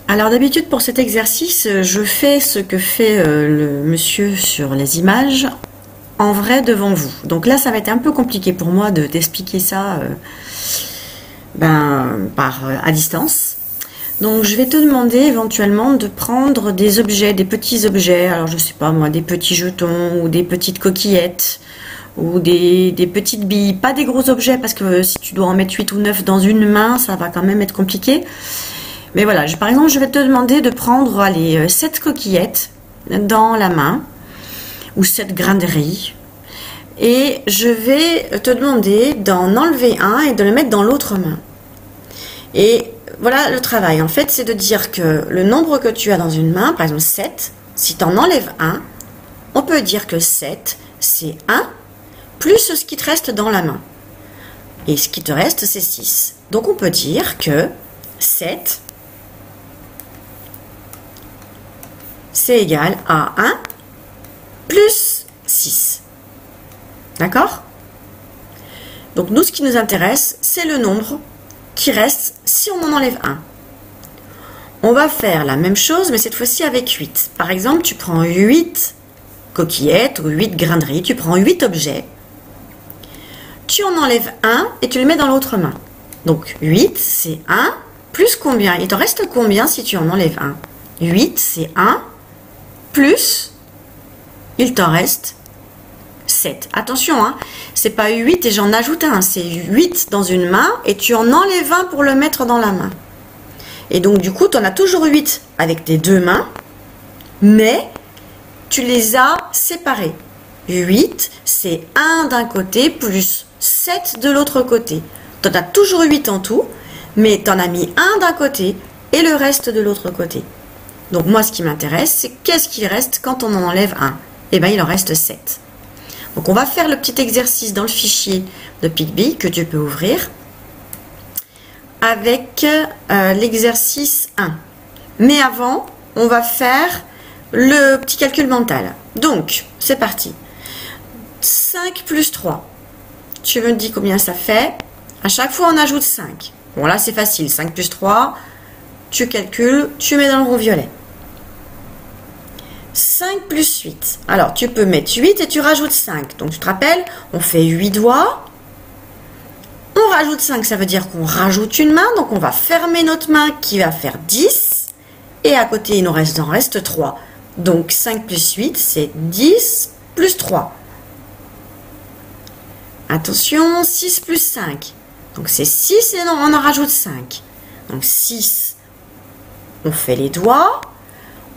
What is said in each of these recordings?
Alors d'habitude pour cet exercice, je fais ce que fait le monsieur sur les images en vrai devant vous. Donc là, ça va être un peu compliqué pour moi de t'expliquer ça à distance. Donc je vais te demander éventuellement de prendre des objets, des petits objets, alors je sais pas moi, des petits jetons ou des petites coquillettes ou des petites billes, pas des gros objets parce que si tu dois en mettre 8 ou 9 dans une main, ça va quand même être compliqué. Mais voilà, par exemple, je vais te demander de prendre allez, 7 coquillettes dans la main ou 7 grains de riz. Et je vais te demander d'en enlever un et de le mettre dans l'autre main. Et voilà le travail. En fait, c'est de dire que le nombre que tu as dans une main, par exemple 7, si tu en enlèves un, on peut dire que 7, c'est 1 plus ce qui te reste dans la main. Et ce qui te reste, c'est 6. Donc, on peut dire que 7, c'est égal à 1 plus 6. D'accord? Donc, nous, ce qui nous intéresse, c'est le nombre qui reste si on en enlève un. On va faire la même chose, mais cette fois-ci avec 8. Par exemple, tu prends 8 coquillettes ou 8 grains de riz, tu prends 8 objets, tu en enlèves un et tu le mets dans l'autre main. Donc, 8, c'est 1 plus combien? Il t'en reste combien si tu en enlèves un? 8, c'est 1 plus, il t'en reste 7. Attention, hein, c'est pas 8 et j'en ajoute un, c'est 8 dans une main et tu en enlèves un pour le mettre dans la main. Et donc, du coup, tu en as toujours 8 avec tes deux mains, mais tu les as séparés. 8, c'est 1 d'un côté plus 7 de l'autre côté. Tu en as toujours 8 en tout, mais tu en as mis 1 d'un côté et le reste de l'autre côté. Donc, moi, ce qui m'intéresse, c'est qu'est-ce qu'il reste quand on en enlève un? Eh bien, il en reste 7. Donc, on va faire le petit exercice dans le fichier de PicBee que tu peux ouvrir avec l'exercice 1. Mais avant, on va faire le petit calcul mental. Donc, c'est parti. 5 plus 3. Tu me dis combien ça fait? À chaque fois, on ajoute 5. Bon, là, c'est facile. 5 plus 3, tu calcules, tu mets dans le rond violet. 5 plus 8. Alors, tu peux mettre 8 et tu rajoutes 5. Donc, tu te rappelles, on fait 8 doigts. On rajoute 5, ça veut dire qu'on rajoute une main. Donc, on va fermer notre main qui va faire 10. Et à côté, il nous reste 3. Donc, 5 plus 8, c'est 10 plus 3. Attention, 6 plus 5. Donc, c'est 6 et on en rajoute 5. Donc, 6, on fait les doigts.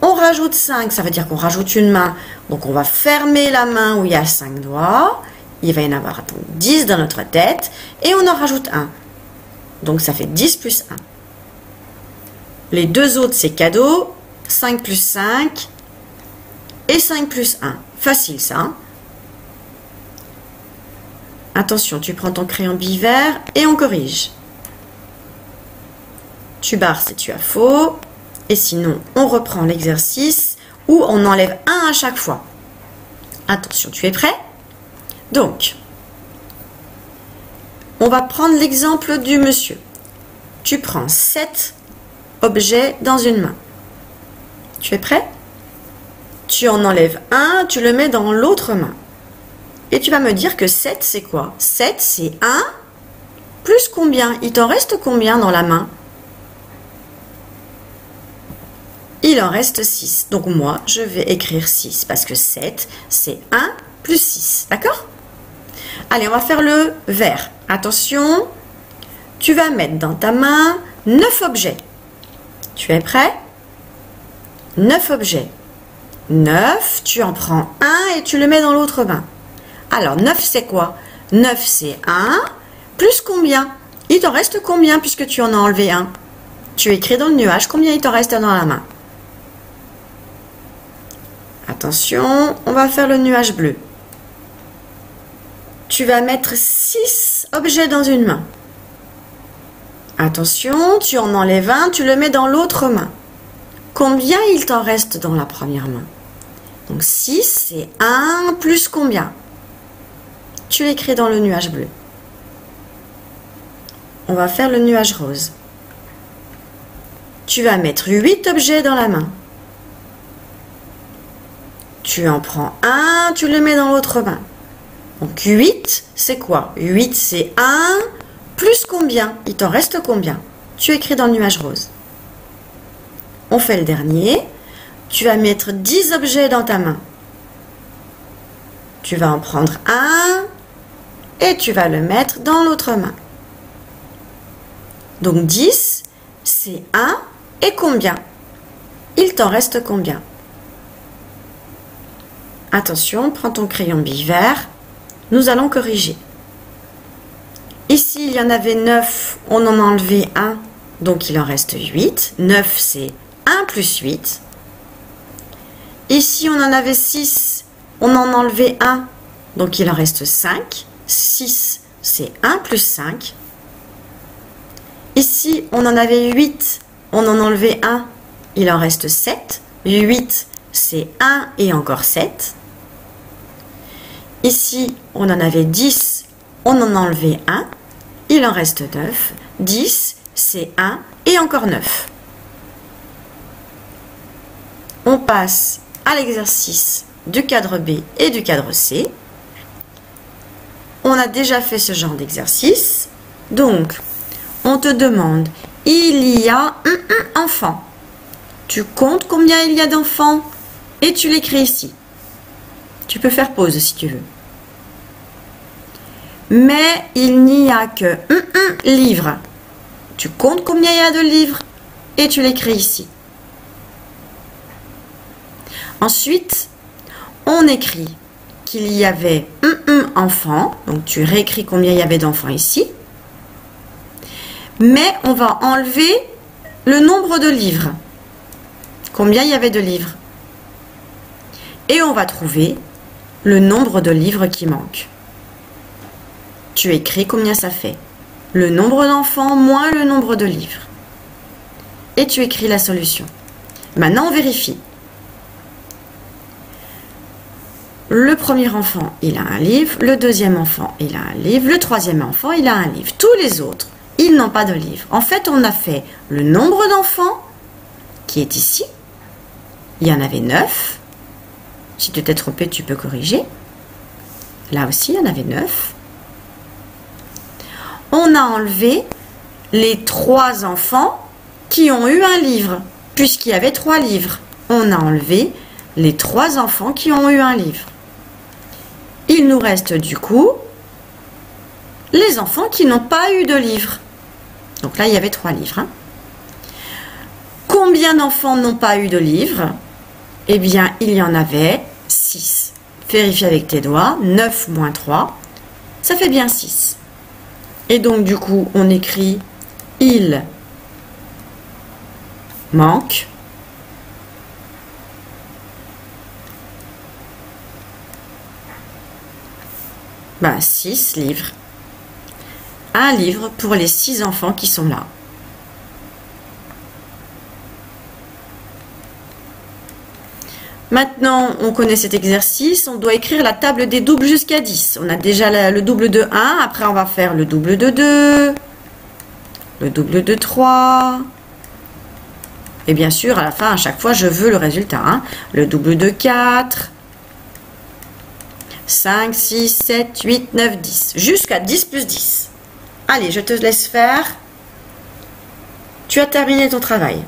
On rajoute 5, ça veut dire qu'on rajoute une main. Donc, on va fermer la main où il y a 5 doigts. Il va y en avoir 10 dans notre tête. Et on en rajoute 1. Donc, ça fait 10 plus 1. Les deux autres, c'est cadeau. 5 plus 5 et 5 plus 1. Facile, ça. Hein? Attention, tu prends ton crayon bivert et on corrige. Tu barres si tu as faux. Et sinon, on reprend l'exercice où on enlève 1 à chaque fois. Attention, tu es prêt? Donc, on va prendre l'exemple du monsieur. Tu prends 7 objets dans une main. Tu es prêt? Tu en enlèves 1, tu le mets dans l'autre main. Et tu vas me dire que 7, c'est quoi? 7, c'est 1 plus combien? Il t'en reste combien dans la main? Il en reste 6. Donc moi, je vais écrire 6 parce que 7, c'est 1 plus 6. D'accord? Allez, on va faire le vert. Attention, tu vas mettre dans ta main 9 objets. Tu es prêt? 9 objets. 9, tu en prends 1 et tu le mets dans l'autre main. Alors, 9, c'est quoi? 9, c'est 1 plus combien? Il t'en reste combien puisque tu en as enlevé 1? Tu écris dans le nuage combien il t'en reste dans la main. Attention, on va faire le nuage bleu. Tu vas mettre 6 objets dans une main. Attention, tu en enlèves un, tu le mets dans l'autre main. Combien il t'en reste dans la première main? Donc 6, c'est 1 plus combien? Tu l'écris dans le nuage bleu. On va faire le nuage rose. tu vas mettre 8 objets dans la main. Tu en prends un, tu le mets dans l'autre main. Donc 8, c'est quoi? 8, c'est 1 plus combien? Il t'en reste combien? Tu écris dans le nuage rose. On fait le dernier. Tu vas mettre 10 objets dans ta main. Tu vas en prendre un et tu vas le mettre dans l'autre main. Donc 10, c'est 1 et combien? Il t'en reste combien? Attention, prends ton crayon bivert. Nous allons corriger. Ici, il y en avait 9, on en a enlevé 1, donc il en reste 8. 9, c'est 1 plus 8. Ici, on en avait 6, on en a enlevé 1, donc il en reste 5. 6, c'est 1 plus 5. Ici, on en avait 8, on en a enlevé 1, il en reste 7. 8, c'est 1 et encore 7. Ici, on en avait 10, on en a enlevé 1, il en reste 9. 10, c'est 1 et encore 9. On passe à l'exercice du cadre B et du cadre C. On a déjà fait ce genre d'exercice. Donc, on te demande, il y a un enfant. Tu comptes combien il y a d'enfants et tu l'écris ici. Tu peux faire pause si tu veux. Mais il n'y a que un livre. Tu comptes combien il y a de livres et tu l'écris ici. Ensuite, on écrit qu'il y avait un enfant. Donc, tu réécris combien il y avait d'enfants ici. Mais on va enlever le nombre de livres. Combien il y avait de livres. Et on va trouver le nombre de livres qui manquent. Tu écris combien ça fait. Le nombre d'enfants moins le nombre de livres. Et tu écris la solution. Maintenant, on vérifie. Le premier enfant, il a un livre. Le deuxième enfant, il a un livre. Le troisième enfant, il a un livre. Tous les autres, ils n'ont pas de livre. En fait, on a fait le nombre d'enfants qui est ici. Il y en avait 9. Si tu t'es trompé, tu peux corriger. Là aussi, il y en avait 9. On a enlevé les 3 enfants qui ont eu un livre, puisqu'il y avait 3 livres. On a enlevé les 3 enfants qui ont eu un livre. Il nous reste du coup les enfants qui n'ont pas eu de livre. Donc là, il y avait 3 livres. Combien d'enfants n'ont pas eu de livre? Eh bien, il y en avait 6. Vérifie avec tes doigts. 9 moins 3, ça fait bien 6. Et donc, du coup, on écrit « Il manque » ben, 6 livres. Un livre pour les 6 enfants qui sont là. Maintenant, on connaît cet exercice, on doit écrire la table des doubles jusqu'à 10. On a déjà le double de 1, après on va faire le double de 2, le double de 3. Et bien sûr, à la fin, à chaque fois, je veux le résultat. Le double de 4, 5, 6, 7, 8, 9, 10. Jusqu'à 10 plus 10. Allez, je te laisse faire. Tu as terminé ton travail.